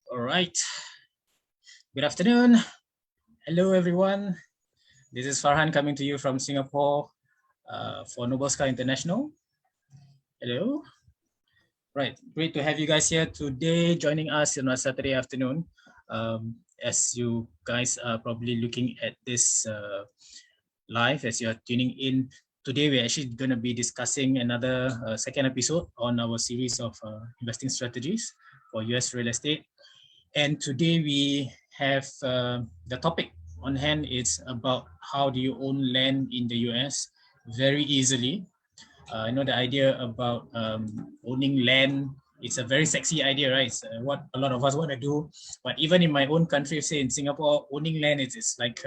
All right. Good afternoon. Hello, everyone. This is Farhan coming to you from Singapore for Noble Sky International. Hello. Right. Great to have you guys here today, joining us on a Saturday afternoon. As you guys are probably looking at this live, as you are tuning in, today we're actually going to be discussing another second episode on our series of investing strategies for US real estate. And today we have the topic on hand. It's about how do you own land in the US very easily. I know the idea about owning land, it's a very sexy idea, right? It's what a lot of us want to do. But even in my own country, say in Singapore, owning land, it's like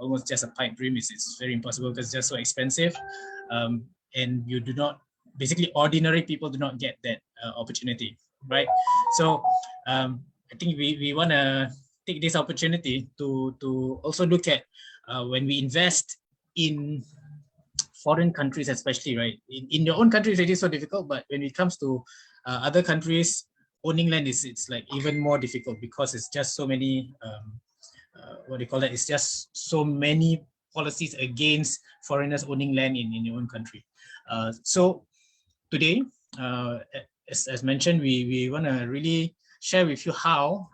almost just a pipe dream. It's very impossible because it's just so expensive. And you do not, basically ordinary people do not get that opportunity, right? So I think we want to take this opportunity to also look at when we invest in foreign countries, especially, right? In your own country, it is so difficult, but when it comes to other countries, owning land it's like even more difficult because it's just so many what do you call that? It's just so many policies against foreigners owning land in your own country. So today, as mentioned, we want to really share with you how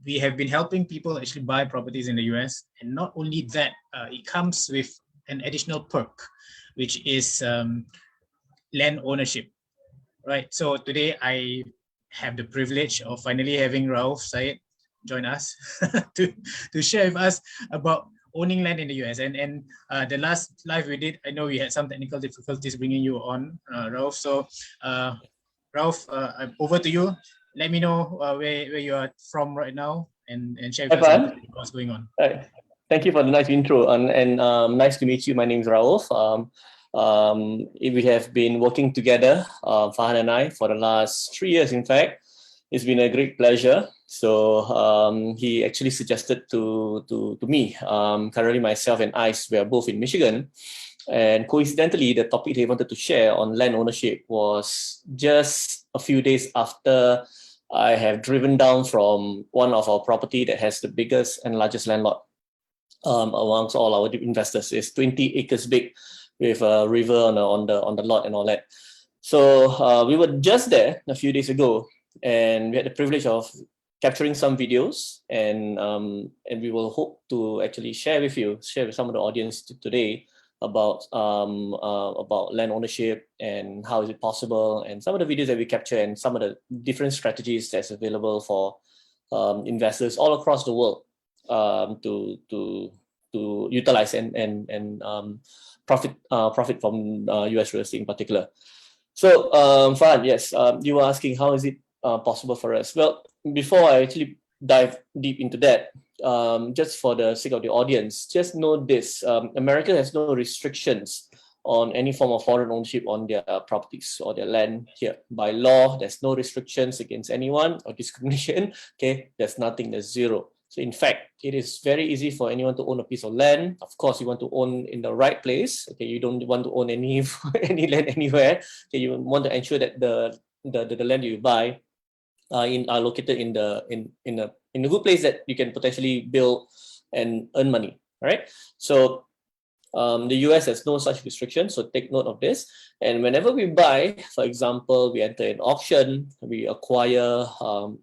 we have been helping people actually buy properties in the US. And not only that, it comes with an additional perk, which is land ownership, right? So today I have the privilege of finally having Rauf Said join us to share with us about owning land in the US. And the last live we did, I know we had some technical difficulties bringing you on, Rauf. So Rauf, over to you. Let me know where you are from right now and share with us what's going on. Thank you for the nice intro, and nice to meet you. My name is Rauf. We have been working together, Farhan and I, for the last 3 years. In fact, it's been a great pleasure. So he actually suggested to me. Currently, myself and Ice, we are both in Michigan. And coincidentally, the topic he wanted to share on land ownership was just a few days after I have driven down from one of our property that has the biggest and largest land lot amongst all our investors. It's 20 acres big with a river on the lot and all that. So we were just there a few days ago, and we had the privilege of capturing some videos, and we will hope to actually share with some of the audience today about land ownership and how is it possible, and some of the videos that we capture and some of the different strategies that's available for investors all across the world to utilize and profit from US real estate in particular. So Farhan, yes, you were asking how is it possible for us. Well, before I actually dive deep into that, just for the sake of the audience, just know this: America has no restrictions on any form of foreign ownership on their properties or their land here. By law, there's no restrictions against anyone or discrimination. Okay, there's nothing. There's zero. So in fact, it is very easy for anyone to own a piece of land. Of course, you want to own in the right place. Okay, you don't want to own any land anywhere. Okay, you want to ensure that the land you buy are located in a good place that you can potentially build and earn money. All right. So the US has no such restrictions, so take note of this. And whenever we buy, for example, we enter an auction, we acquire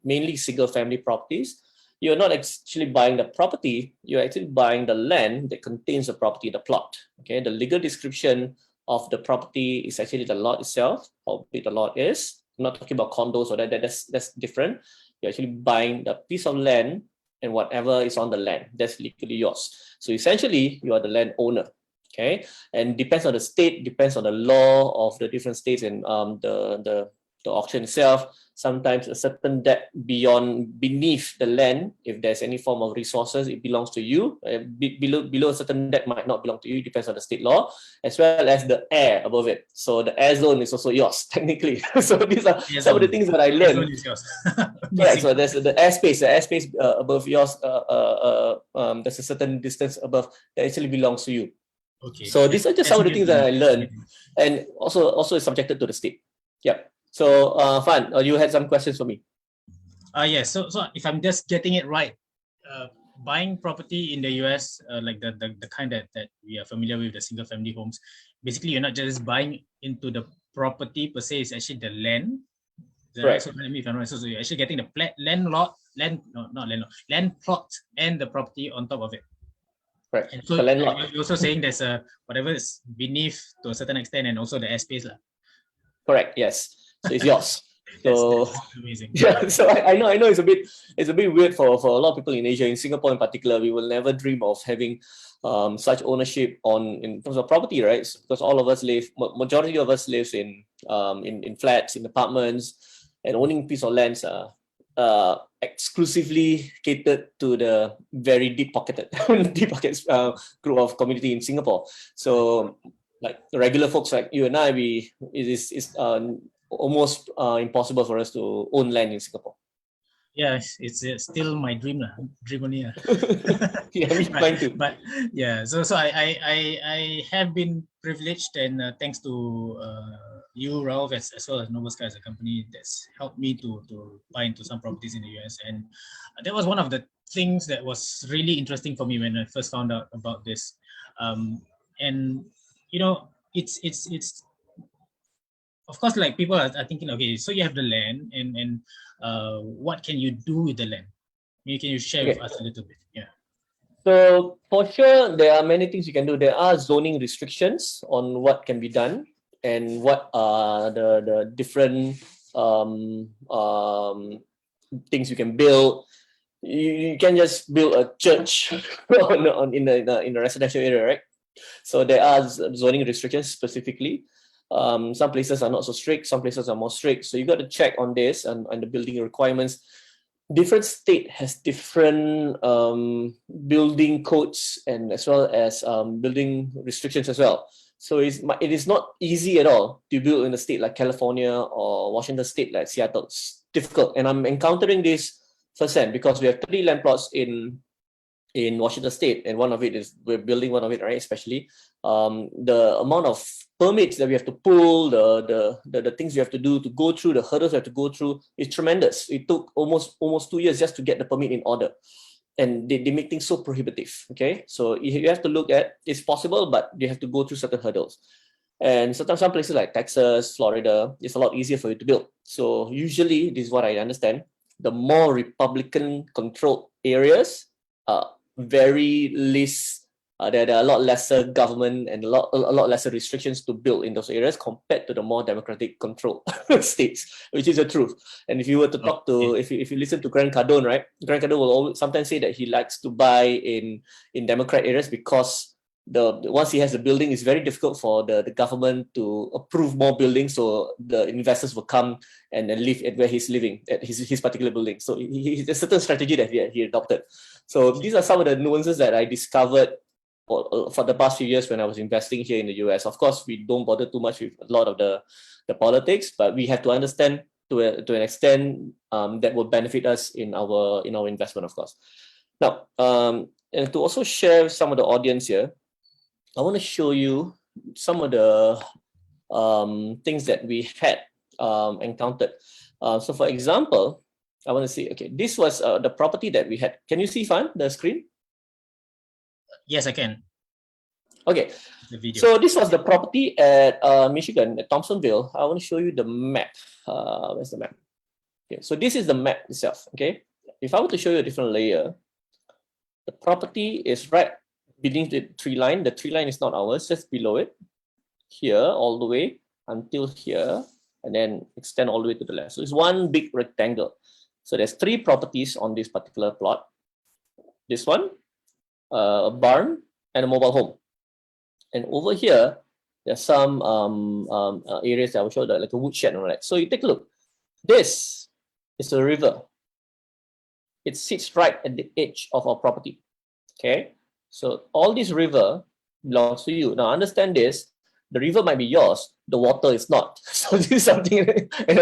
mainly single-family properties. You're not actually buying the property, you're actually buying the land that contains the property, the plot. Okay, the legal description of the property is actually the lot itself, how big the lot is. I'm not talking about condos or that's different. You're actually buying the piece of land and whatever is on the land, that's legally yours. So essentially, you are the land owner. Okay, and depends on the state, depends on the law of the different states and the auction itself. Sometimes a certain depth beneath the land, if there's any form of resources, it belongs to you. Below a certain depth might not belong to you, it depends on the state law, as well as the air above it. So the air zone is also yours, technically. So these are some of the things that I learned. Correct. So there's the airspace above yours, there's a certain distance above that actually belongs to you. Okay. So these are just some of the things that I learned, and also is subjected to the state. Yep. So Fan, you had some questions for me. Yes. So if I'm just getting it right, buying property in the US, like the kind that we are familiar with, the single family homes, basically you're not just buying into the property per se, it's actually the land. Is that right? So Correct. let me if I'm right. So you're actually getting the land lot, land no, not land lot, land plot and the property on top of it. Correct. And It's so a landlord. you're also saying there's a whatever is beneath to a certain extent, and also the airspace lah. Correct. Yes. So it's yours. So That's amazing. yeah. So I know it's a bit weird for a lot of people in Asia, in Singapore in particular. We will never dream of having such ownership on in terms of property, right? Because all of us live, majority of us lives in flats, in apartments, and owning piece of lands are exclusively catered to the very deep pocketed deep pockets group of community in Singapore. So like regular folks like you and I, it is almost impossible for us to own land in Singapore. Yeah, it's still my dream lah. Dream only lah. Yeah, mine too. But yeah, so I have been privileged, and thanks to you, Rauf, as well as Noble Sky as a company, that's helped me to buy into some properties in the US, and that was one of the things that was really interesting for me when I first found out about this. And you know, it's of course, like people are thinking, okay, so you have the land, and what can you do with the land? Can you share with us a little bit? Yeah. So for sure, there are many things you can do. There are zoning restrictions on what can be done and what are the different things you can build. You can just build a church in a residential area, right? So there are zoning restrictions specifically. Some places are not so strict, some places are more strict. So you got to check on this and the building requirements. Different state has different building codes and as well as building restrictions as well. So it is not easy at all to build in a state like California or Washington State like Seattle. It's difficult, and I'm encountering this firsthand because we have 3 land plots in Washington State, and one of it is we're building one of it, right? Especially the amount of permits that we have to pull, the things we have to do to go through, the hurdles we have to go through is tremendous. It took almost 2 years just to get the permit in order, and they make things so prohibitive. Okay, so you have to look at it's possible, but you have to go through certain hurdles. And sometimes some places like Texas, Florida, it's a lot easier for you to build. So usually, this is what I understand: the more Republican-controlled areas, very least there are a lot lesser government and a lot lesser restrictions to build in those areas compared to the more democratic controlled states, which is the truth. And if you were to talk to if you listen to Grant Cardone, right, Grant Cardone will always sometimes say that he likes to buy in Democrat areas because once he has a building, it's very difficult for the government to approve more buildings, so the investors will come and live at where he's living at his particular building. So there's a certain strategy that he adopted. So these are some of the nuances that I discovered for the past few years when I was investing here in the US. Of course, we don't bother too much with a lot of the politics, but we have to understand to an extent that will benefit us in our investment, of course. Now, and to also share some of the audience here, I want to show you some of the things that we had encountered. So for example, I want to see, okay, this was the property that we had. Can you see, Fan, the screen? Yes, I can. Okay, so this was the property at Michigan, at Thompsonville. I want to show you the map. Where's the map? Okay, so this is the map itself, okay? If I were to show you a different layer, the property is right beneath the tree line. The tree line is not ours, just below it, here, all the way until here, and then extend all the way to the left. So it's one big rectangle. So there's 3 properties on this particular plot. This one, a barn, and a mobile home. And over here, there's some areas that I will show, like a woodshed and all that. So you take a look. This is a river. It sits right at the edge of our property. Okay, so all this river belongs to you. Now understand this: the river might be yours, the water is not. So this is another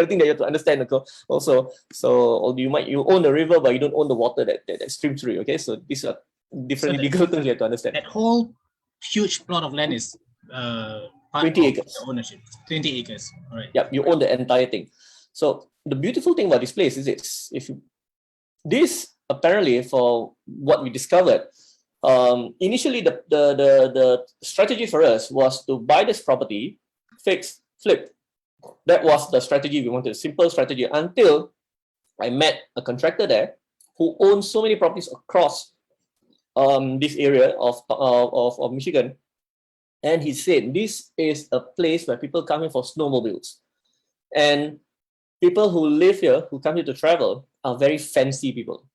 thing that you have to understand also. So you own the river, but you don't own the water that streams through. Okay, so these are different legal things you have to understand. That whole huge plot of land is 20 acres. Ownership. 20 acres. All right. Yep, you own the entire thing. So the beautiful thing about this place is this: if you this apparently, for what we discovered, initially the strategy for us was to buy this property, fix, flip. That was the strategy we wanted, simple strategy, until I met a contractor there who owns so many properties across this area of Michigan. And he said, this is a place where people come in for snowmobiles. And people who live here, who come here to travel, are very fancy people.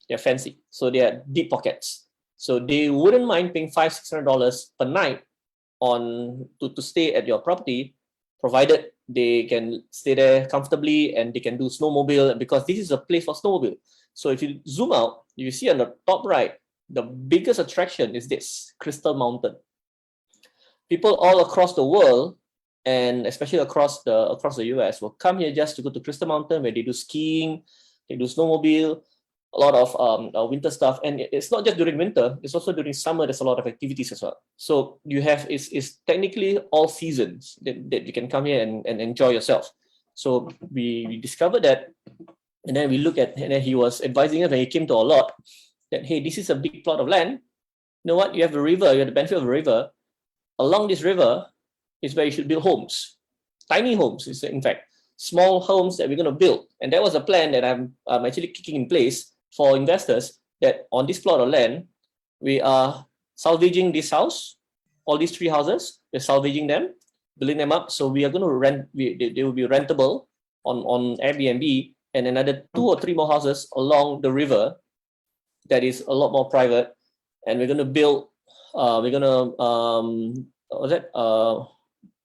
They're fancy. So they are deep pockets. So they wouldn't mind paying $500-$600 per night to stay at your property, provided they can stay there comfortably and they can do snowmobile, because this is a place for snowmobile. So if you zoom out, you see on the top right, the biggest attraction is this Crystal Mountain. People all across the world, and especially across the US, will come here just to go to Crystal Mountain, where they do skiing, they do snowmobile, a lot of winter stuff. And it's not just during winter, it's also during summer. There's a lot of activities as well. So you have, it's technically all seasons that you can come here and enjoy yourself. So we discovered that, and then we look at, and then he was advising us when he came to our lot that, hey, this is a big plot of land. You know what? You have a river, you have the benefit of a river. Along this river is where you should build homes, tiny homes, in fact, small homes that we're going to build. And that was a plan that I'm actually kicking in place for investors, that on this plot of land, we are salvaging this house, all these 3 houses, we're salvaging them, building them up. So we are going to rent, they will be rentable on Airbnb, and another 2 or 3 more houses along the river that is a lot more private. And we're going to build,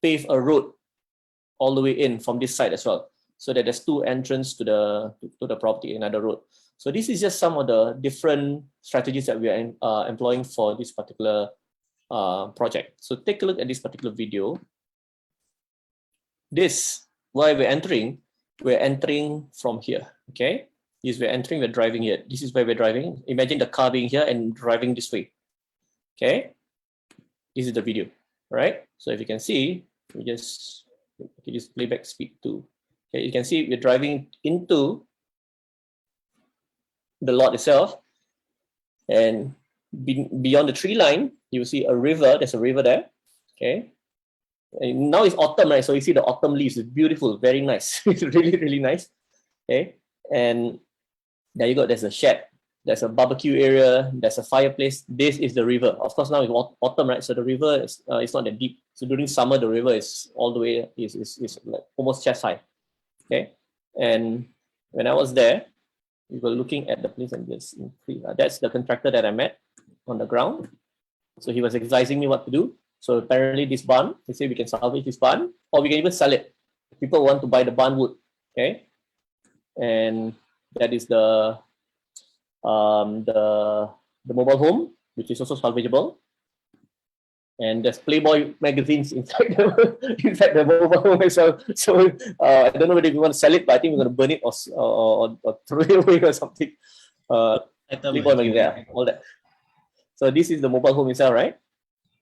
pave a road all the way in from this side as well, so that there's 2 entrances to the property, another road. So this is just some of the different strategies that we are employing for this particular project. So take a look at this particular video. This, why we're entering from here, okay? This we're entering, we're driving here. This is where we're driving. Imagine the car being here and driving this way, okay? This is the video, right? So if you can see, we just playback speed 2. Okay, you can see we're driving into the lot itself, and beyond the tree line, you will see a river. There's a river there, okay? And now it's autumn, right? So you see the autumn leaves. It's beautiful, very nice. It's really, really nice, okay? And there you go. There's a shed. There's a barbecue area. There's a fireplace. This is the river. Of course, now it's autumn, right? So the river is it's not that deep. So during summer, the river is all the way is like almost chest high. Okay. And when I was there, we were looking at the place, and just that's the contractor that I met on the ground. So he was advising me what to do. So apparently, this barn, he said we can salvage this barn, or we can even sell it. People want to buy the barn wood. Okay. And that is the mobile home, which is also salvageable, and there's Playboy magazines inside the mobile home as well. So I don't know whether we want to sell it, but I think we're going to burn it or throw it away or something. Playboy magazine, yeah, all that. So this is the mobile home itself, right?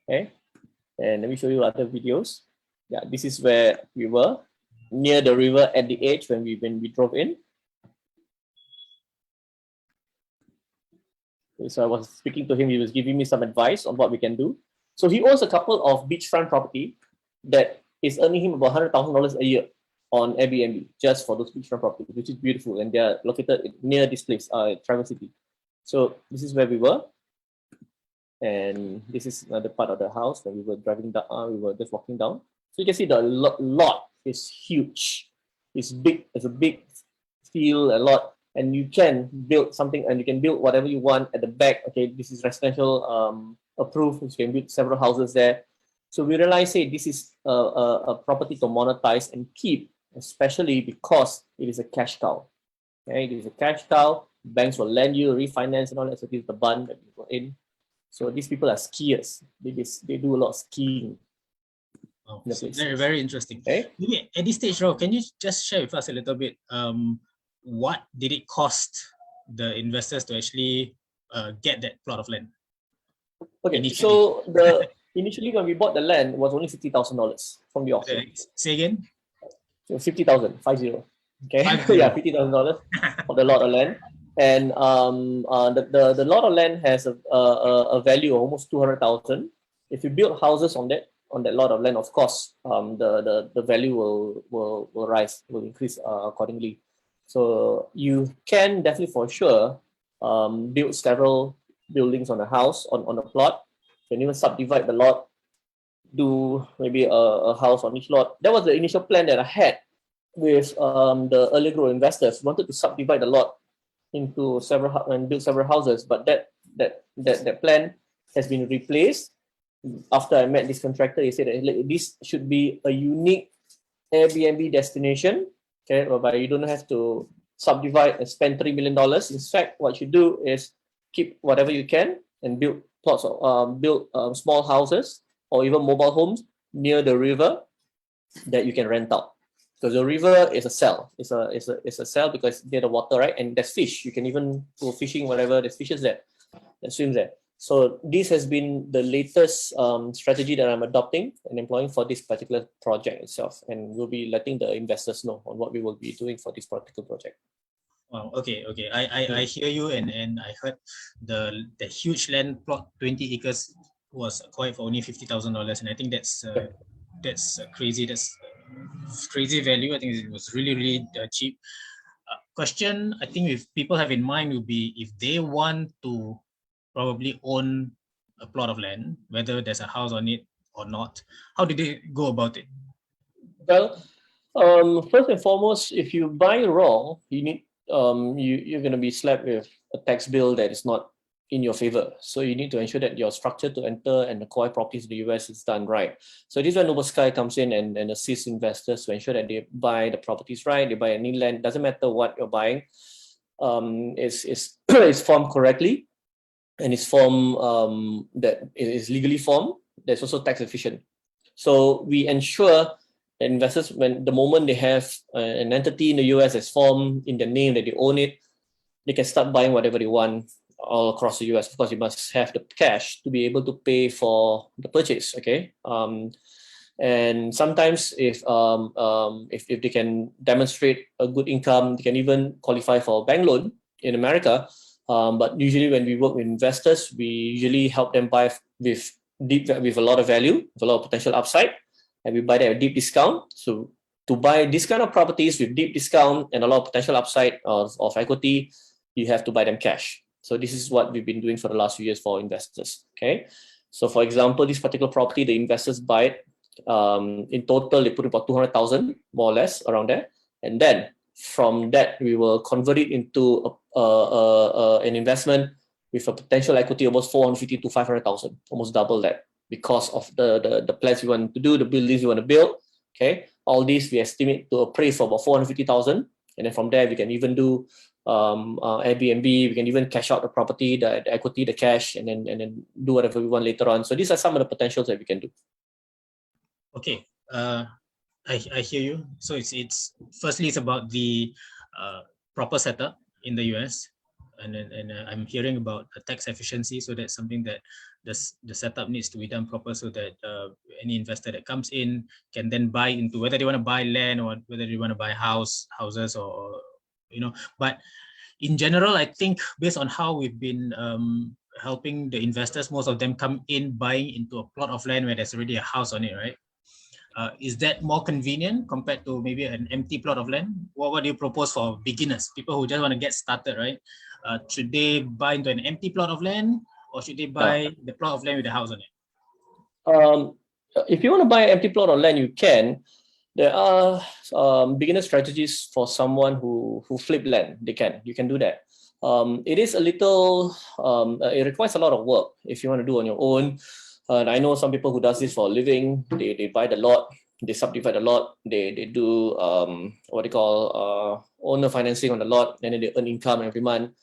Okay, and let me show you other videos. Yeah, this is where we were, near the river at the edge when we drove in. So I was speaking to him. He was giving me some advice on what we can do. So he owns a couple of beachfront property that is earning him about $100,000 a year on Airbnb, just for those beachfront properties, which is beautiful, and they are located near this place, Traverse City. So this is where we were, and this is another part of the house when we were driving down. We were just walking down. So you can see the lot is huge. It's big. It's a big field, a lot. And you can build something, and you can build whatever you want at the back. Okay, this is residential approved. You can build several houses there. So we realized, hey, this is a property to monetize and keep, especially because it is a cash cow. Okay, it is a cash cow. Banks will lend you, refinance, and all that. So this is the bund that we put in. So these people are skiers. They do a lot of skiing. Oh, very, very interesting. Okay? Maybe at this stage, Rauf, can you just share with us a little bit? What did it cost the investors to actually get that plot of land? Okay, initially. So initially when we bought the land, it was only $50,000 from the auction. Say again? So 50,000, 50. Okay, yeah, $50,000 for the lot of land. And the lot of land has a value of almost 200,000. If you build houses on that lot of land, of course, the value will rise, will increase accordingly. So you can definitely for sure build several buildings on a house on a plot. You can even subdivide the lot, do maybe a house on each lot. That was the initial plan that I had with the early growth investors. Wanted to subdivide the lot into several and build several houses, but that plan has been replaced after I met this contractor. He said that this should be a unique Airbnb destination, okay, whereby you don't have to subdivide and spend $3 million. In fact, what you do is keep whatever you can and build plots of small houses or even mobile homes near the river that you can rent out. Because the river is a cell. It's a cell because near the water, right? And there's fish. You can even go fishing, whatever. There's fishes there that swims there. So this has been the latest strategy that I'm adopting and employing for this particular project itself. And we'll be letting the investors know on what we will be doing for this particular project. Wow. Okay. I hear you, and I heard the huge land plot, 20 acres, was acquired for only $50,000, and I think that's crazy. That's crazy value. I think it was really cheap. Question I think if people have in mind would be if they want to probably own a plot of land, whether there's a house on it or not, how do they go about it? Well, first and foremost, if you buy wrong, you need you're going to be slapped with a tax bill that is not in your favor. So you need to ensure that your structure to enter and acquire properties in the US is done right. So this is where Noble Sky comes in and assists investors to ensure that they buy the properties right, they buy any land, doesn't matter what you're buying, is formed correctly and is formed that is legally formed, that's also tax efficient. So we ensure that investors, when the moment they have an entity in the US that's formed in their name, that they own it, they can start buying whatever they want all across the US. Of course, you must have the cash to be able to pay for the purchase. Okay, and sometimes if they can demonstrate a good income, they can even qualify for a bank loan in America. But usually, when we work with investors, we usually help them buy with a lot of value, with a lot of potential upside, and we buy them at a deep discount. So to buy this kind of properties with deep discount and a lot of potential upside of equity, you have to buy them cash. So this is what we've been doing for the last few years for investors. Okay, so for example, this particular property, the investors buy it. In total, they put about 200,000, more or less, around there, and then from that we will convert it into an investment with a potential equity of almost 450 to 500,000, almost double that, because of the plans we want to do, the buildings we want to build. Okay, all these we estimate to appraise for about 450,000, and then from there we can even do Airbnb. We can even cash out the property, the equity, the cash, and then do whatever we want later on. So these are some of the potentials that we can do. Okay, I hear you. So it's firstly it's about the proper setup in the US, and I'm hearing about the tax efficiency. So that's something that the setup needs to be done proper, so that any investor that comes in can then buy into, whether they want to buy land or whether they want to buy houses or But in general, I think based on how we've been helping the investors, most of them come in buying into a plot of land where there's already a house on it, right? Is that more convenient compared to maybe an empty plot of land? What do you propose for beginners, people who just want to get started, right? Should they buy into an empty plot of land, or should they buy the plot of land with a house on it? If you want to buy an empty plot of land, you can. There are beginner strategies for someone who flip land. You can do that. It is a little, it requires a lot of work if you want to do on your own. And I know some people who does this for a living. They buy the lot, they subdivide the lot, they do what they call owner financing on the lot, and then they earn income every month.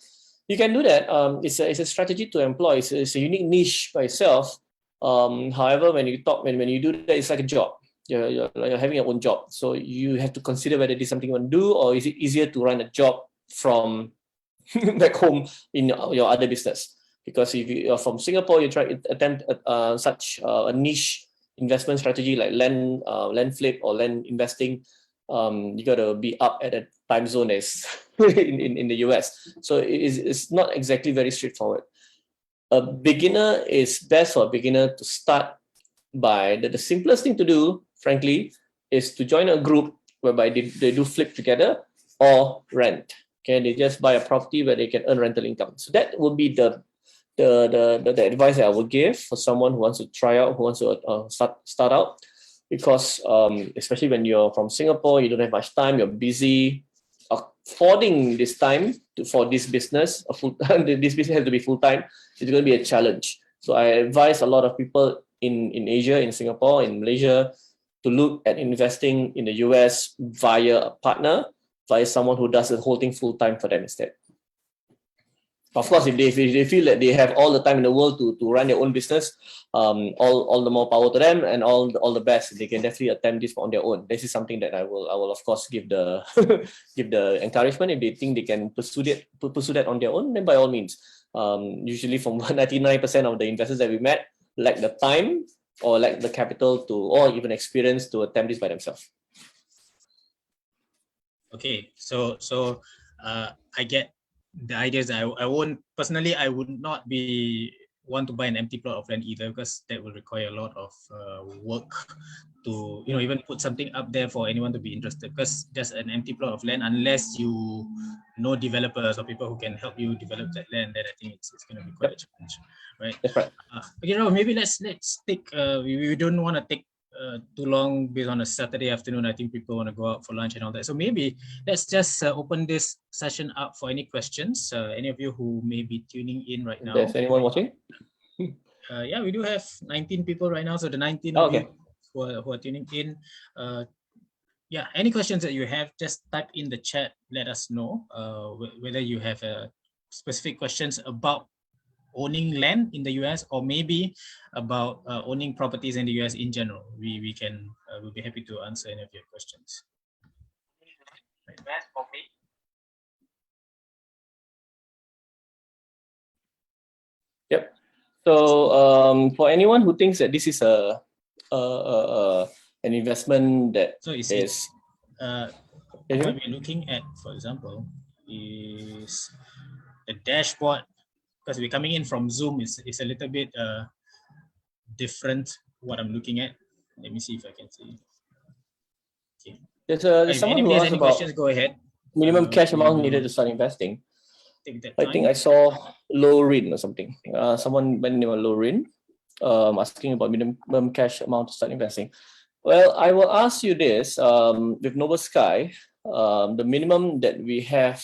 You can do that. It's a strategy to employ. It's a unique niche by itself. However, when you do that, it's like a job. You're having your own job. So you have to consider whether it is something you want to do, or is it easier to run a job from back home in your other business. Because if you're from Singapore, you try to attempt such a niche investment strategy like land flip or land investing, you got to be up at a time zone as in the US. So it's not exactly very straightforward. A beginner is best for a beginner to start by the simplest thing to do, frankly, is to join a group whereby they do flip together or rent. Okay, they just buy a property where they can earn rental income. So that would be the advice that I would give for someone who wants to try out, who wants to start out, because especially when you're from Singapore, you don't have much time, you're busy. Affording this time for this business, this business has to be full time. It's going to be a challenge. So I advise a lot of people in Asia, in Singapore, in Malaysia, to look at investing in the US via a partner, via someone who does the whole thing full time for them instead. Of course, if they feel that they have all the time in the world to run their own business, all the more power to them, and all the best. They can definitely attempt this on their own. This is something that I will of course give the give the encouragement. If they think they can pursue that on their own, then by all means. Usually, from 99% of the investors that we met lack the time or lack the capital to, or even experience to attempt this by themselves. Okay, so I get the idea is I won't personally, I would not want to buy an empty plot of land either, because that will require a lot of work to even put something up there for anyone to be interested, because just an empty plot of land, unless you know developers or people who can help you develop that land, then I think it's going to be quite a challenge, right? That's right. Okay, Rauf, maybe let's take we don't want to take too long based on a Saturday afternoon. I think people want to go out for lunch and all that. So maybe let's just open this session up for any questions. Any of you who may be tuning in right now. There's anyone watching? Yeah, we do have 19 people right now. So the 19 of you who are tuning in. Yeah, any questions that you have, just type in the chat. Let us know whether you have specific questions about owning land in the US, or maybe about owning properties in the US in general. We'll be happy to answer any of your questions. Right. Yep. So for anyone who thinks that this is an investment that what we're looking at, for example, is the dashboard. Because we're coming in from Zoom, it's a little bit different what I'm looking at. Let me see if I can see. Okay. There's someone who asked about questions, go ahead. Minimum cash amount needed to start investing. I think I saw Lorin or something. Someone by the name of Lorin asking about minimum cash amount to start investing. Well, I will ask you this. With Noble Sky, the minimum that we have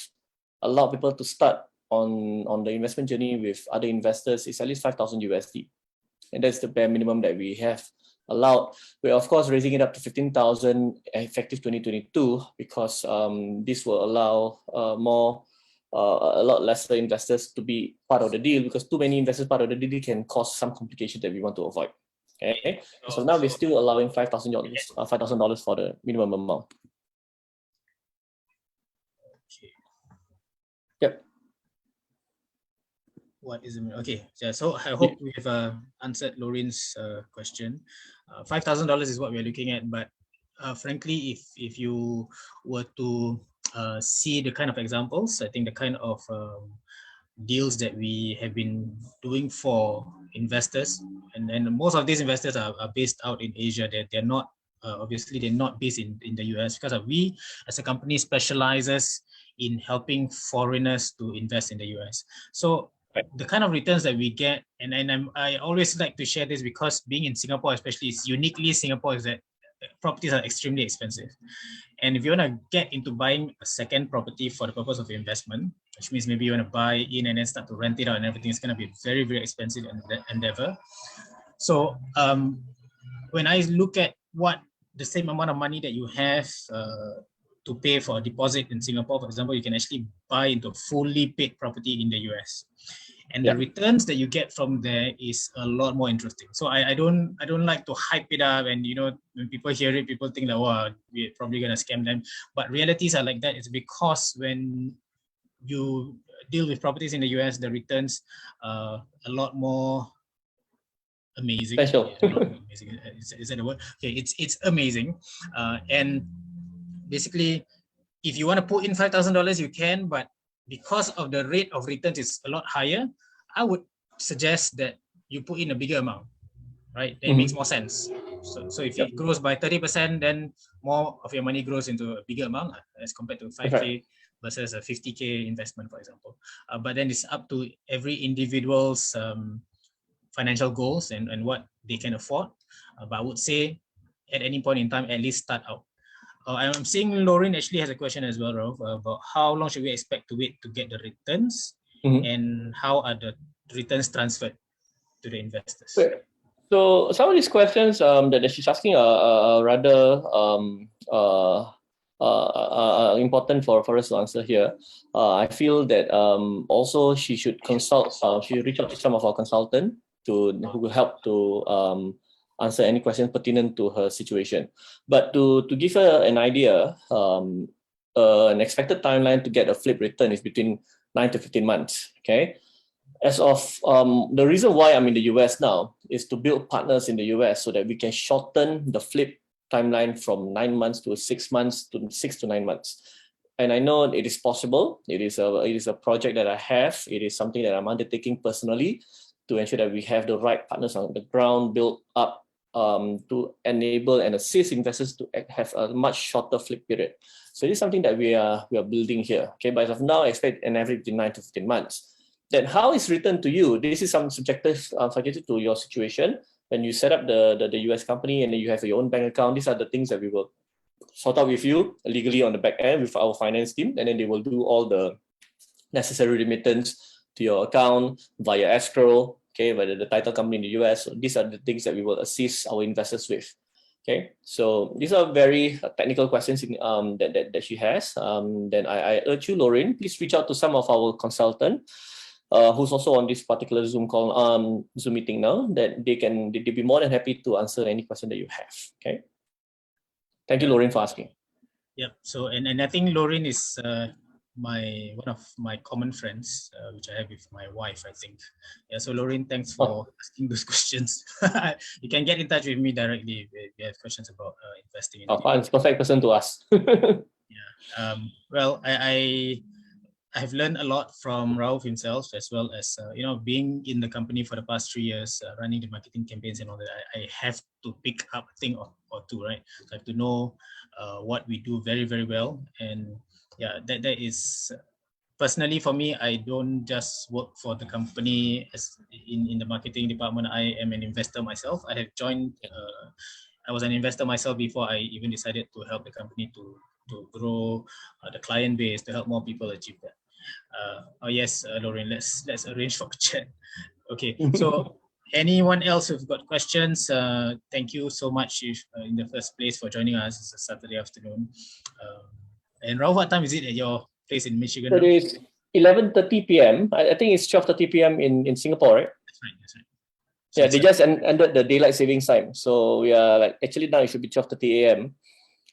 allowed people to start on the investment journey with other investors is at least 5,000 USD. And that's the bare minimum that we have allowed. We're of course raising it up to 15,000 effective 2022, because this will allow a lot lesser investors to be part of the deal, because too many investors part of the deal can cause some complications that we want to avoid. Okay, so now we're still allowing $5,000 for the minimum amount. Yep. What is it? Okay, so I hope we've answered Lorin's question. $5,000 is what we're looking at, but frankly, if you were to see the kind of examples, I think the kind of deals that we have been doing for investors, and most of these investors are based out in Asia. They're not obviously they're not based in the US, because we as a company specializes in helping foreigners to invest in the US. So the kind of returns that we get, and I always like to share this, because being in Singapore, especially, it's uniquely Singapore, is that properties are extremely expensive. And if you want to get into buying a second property for the purpose of investment, which means maybe you want to buy in and then start to rent it out and everything, is going to be very, very expensive endeavor. So when I look at what the same amount of money that you have to pay for a deposit in Singapore, for example, you can actually buy into a fully paid property in the US. And the returns that you get from there is a lot more interesting. So I don't like to hype it up, and when people hear it, people think that, wow, we're probably gonna scam them. But realities are like that. It's because when you deal with properties in the US, the returns are a lot more amazing. Special. Is that the word? Okay, it's amazing. And basically, if you want to put in $5,000, you can, but because of the rate of returns is a lot higher, I would suggest that you put in a bigger amount, right? That makes more sense. So if it grows by 30%, then more of your money grows into a bigger amount as compared to 5K versus a 50K investment, for example. But then it's up to every individual's financial goals and what they can afford. But I would say at any point in time, at least start out. I'm seeing Lauren actually has a question as well, Rauf, about how long should we expect to wait to get the returns, and how are the returns transferred to the investors? So some of these questions that she's asking are rather important for us to answer here. I feel that also she should consult. She should reach out to some of our consultants who will help to answer any questions pertinent to her situation. But to give her an idea, an expected timeline to get a flip return is between 9 to 15 months. Okay. As of the reason why I'm in the US now is to build partners in the US so that we can shorten the flip timeline from 9 months to 6 months to 6 to 9 months. And I know it is possible. It is a project that I have. It is something that I'm undertaking personally to ensure that we have the right partners on the ground built up to enable and assist investors to have a much shorter flip period. So it is something that we are building here. Okay, but as of now, I expect an average between 9 to 15 months. Then how is returned to you? This is some subjective to your situation. When you set up the US company and then you have your own bank account, these are the things that we will sort out with you legally on the back end with our finance team, and then they will do all the necessary remittance to your account via escrow, okay, by the title company in the US. So these are the things that we will assist our investors with. Okay, so these are very technical questions that she has. Then I urge you, Lauren, please reach out to some of our consultants who's also on this particular Zoom call, Zoom meeting now, that they'll be more than happy to answer any question that you have. Okay. Thank you, Lauren, for asking. Yep. So and I think Lauren is one of my common friends, which I have with my wife, I think. Yeah. So Lauren, thanks for asking those questions. You can get in touch with me directly if you have questions about investing. It's perfect person to ask. Yeah. Well, I've learned a lot from Rauf himself, as well as being in the company for the past 3 years, running the marketing campaigns and all that. I have to pick up a thing or two, right? So I have to know what we do very, very well, and yeah, that is personally for me. I don't just work for the company as in the marketing department. I am an investor myself. I have joined. I was an investor myself before I even decided to help the company to grow the client base, to help more people achieve that. Yes, Lauren, let's arrange for a chat. Okay, so anyone else who've got questions, thank you so much in the first place for joining us. It's a Saturday afternoon. And Rauf, what time is it at your place in Michigan? So it is 11:30 p.m. I think it's 12:30 p.m. in Singapore, right? That's right. So yeah, they just ended the daylight savings time. So we are actually now it should be 12:30 a.m.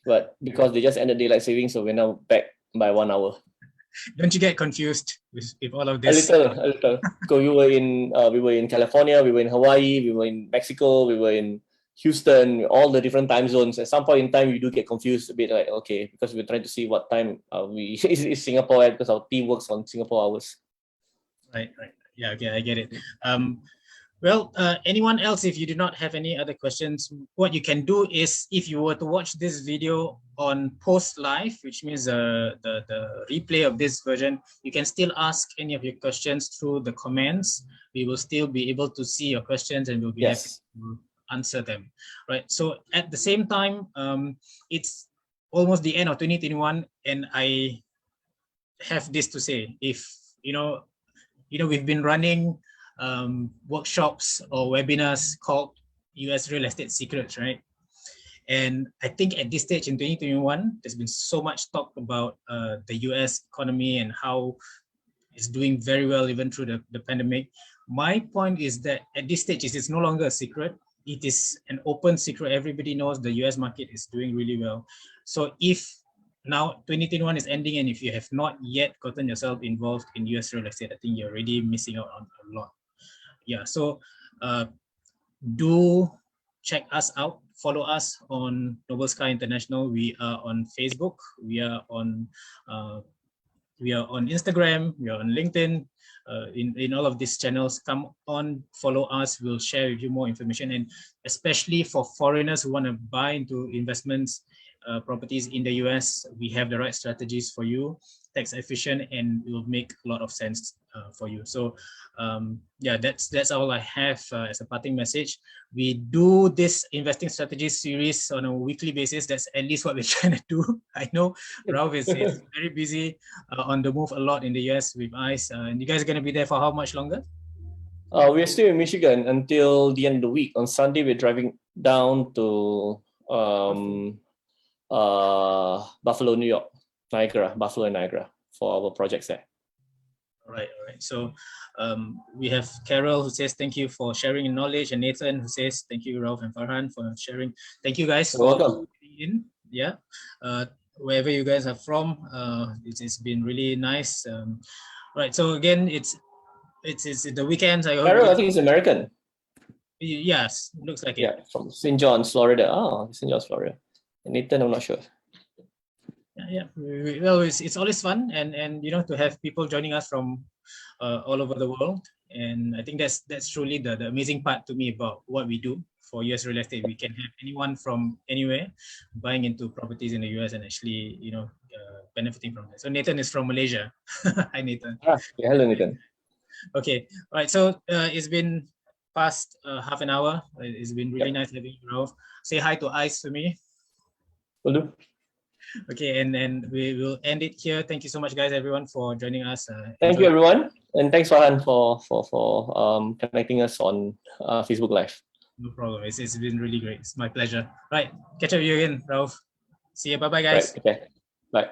But because they just ended daylight savings, so we're now back by 1 hour. Don't you get confused with all of this? A little. So we were in California, we were in Hawaii, we were in Mexico, we were in Houston, all the different time zones. At some point in time, you do get confused a bit, okay, because we're trying to see what time is Singapore at, because our team works on Singapore hours. Right. Yeah, okay, I get it. Well, anyone else, if you do not have any other questions, what you can do is, if you were to watch this video on post live, which means the replay of this version, you can still ask any of your questions through the comments. We will still be able to see your questions and we'll be happy to answer them. Right. So at the same time, it's almost the end of 2021, and I have this to say: if we've been running workshops or webinars called US Real Estate Secrets, right? And I think at this stage in 2021, there's been so much talk about the US economy and how it's doing very well even through the pandemic. My point is that at this stage, it is no longer a secret. It is an open secret. Everybody knows the US market is doing really well. So if now 2021 is ending, and if you have not yet gotten yourself involved in US real estate, I think you're already missing out on a lot. Yeah, so do check us out follow us on Noble Sky International. We are on Facebook. We are on Instagram. We are on LinkedIn. In all of these channels, come on, follow us. We'll share with you more information, and especially for foreigners who want to buy into investments, properties in the US, we have the right strategies for you, tax efficient, and it will make a lot of sense for you. So yeah, that's all I have as a parting message. We do this investing strategies series on a weekly basis. That's at least what we're trying to do. I know Rauf is very busy, on the move a lot in the US with ICE. And you guys are going to be there for how much longer? We're still in Michigan until the end of the week. On Sunday, we're driving down to Buffalo, New York, Buffalo and Niagara for our projects there. All right. So we have Carol who says thank you for sharing your knowledge, and Nathan who says thank you, Rauf and Farhan, for sharing. Thank you guys for welcome. In. Yeah, wherever you guys are from, it's been really nice. Right. So again, it's the weekends. Carol, I think it's American. Yes, looks like it. Yeah, from St. John's, Florida. Oh, St. John's, Florida. And Nathan, I'm not sure. Yeah. Well, it's always fun, and you know, to have people joining us from all over the world, and I think that's truly the amazing part to me about what we do for US real estate. We can have anyone from anywhere buying into properties in the US and actually, you know, benefiting from that. So Nathan is from Malaysia. Hi, Nathan. Yeah, hello, Nathan. Okay, all right. So it's been past half an hour. It's been really nice having you, Rauf. Say hi to ICE for me. Will do. Okay, and we will end it here. Thank you so much, guys, everyone, for joining us. Thank you, everyone, and thanks, Farhan, for connecting us on Facebook Live. No problem. It's been really great. It's my pleasure. Right, catch up with you again, Rauf. See you. Bye, guys. Right. Okay. Bye.